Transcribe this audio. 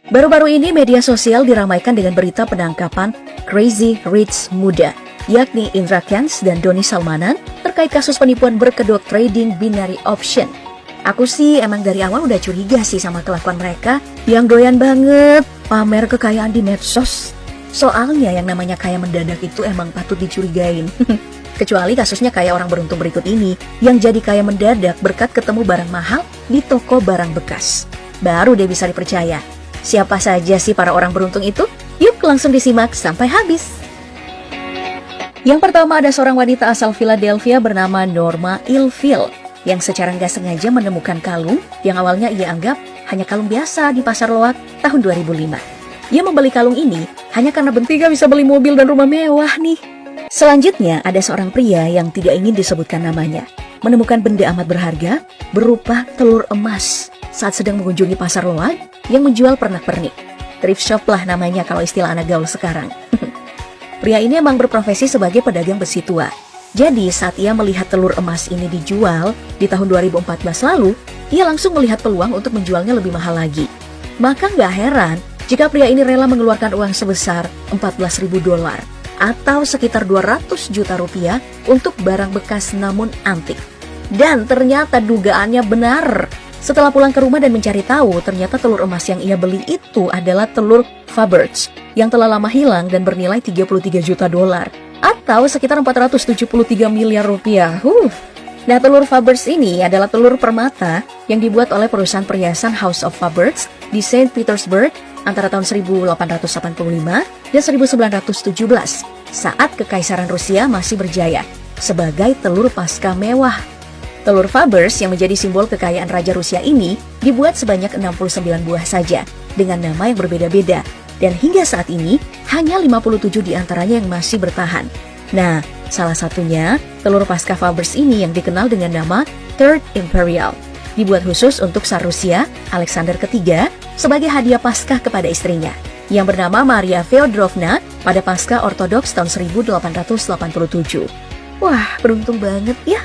Baru-baru ini media sosial diramaikan dengan berita penangkapan Crazy Rich muda, yakni Indra Kents dan Doni Salmanan terkait kasus penipuan berkedok trading binary option. Aku sih emang dari awal udah curiga sih sama kelakuan mereka yang doyan banget pamer kekayaan di medsos. Soalnya yang namanya kaya mendadak itu emang patut dicurigain. Kecuali kasusnya kayak orang beruntung berikut ini yang jadi kaya mendadak berkat ketemu barang mahal di toko barang bekas. Baru dia bisa dipercaya. Siapa saja sih para orang beruntung itu? Yuk langsung disimak sampai habis. Yang pertama ada seorang wanita asal Philadelphia bernama Norma Ilfil yang secara nggak sengaja menemukan kalung yang awalnya ia anggap hanya kalung biasa di pasar loak tahun 2005. Ia membeli kalung ini hanya karena bentika bisa beli mobil dan rumah mewah nih. Selanjutnya ada seorang pria yang tidak ingin disebutkan namanya menemukan benda amat berharga berupa telur emas saat sedang mengunjungi pasar loak yang menjual pernak-pernik. Thrift shop lah namanya kalau istilah anak gaul sekarang. Pria ini emang berprofesi sebagai pedagang besi tua. Jadi saat ia melihat telur emas ini dijual di tahun 2014 lalu, ia langsung melihat peluang untuk menjualnya lebih mahal lagi. Maka nggak heran jika pria ini rela mengeluarkan uang sebesar $14.000 atau sekitar 200 juta rupiah untuk barang bekas namun antik. Dan ternyata dugaannya benar. Setelah pulang ke rumah dan mencari tahu, ternyata telur emas yang ia beli itu adalah telur Faberge yang telah lama hilang dan bernilai $33 juta atau sekitar 473 miliar rupiah. Nah, telur Faberge ini adalah telur permata yang dibuat oleh perusahaan perhiasan House of Faberge di Saint Petersburg antara tahun 1885 dan 1917 saat Kekaisaran Rusia masih berjaya sebagai telur pasca mewah. Telur Faberge yang menjadi simbol kekayaan Raja Rusia ini dibuat sebanyak 69 buah saja dengan nama yang berbeda-beda dan hingga saat ini hanya 57 diantaranya yang masih bertahan. Nah, salah satunya telur pasca Faberge ini yang dikenal dengan nama Third Imperial dibuat khusus untuk Tsar Rusia Alexander III sebagai hadiah Paskah kepada istrinya yang bernama Maria Feodorovna pada Paskah Ortodoks tahun 1887. Wah, beruntung banget ya.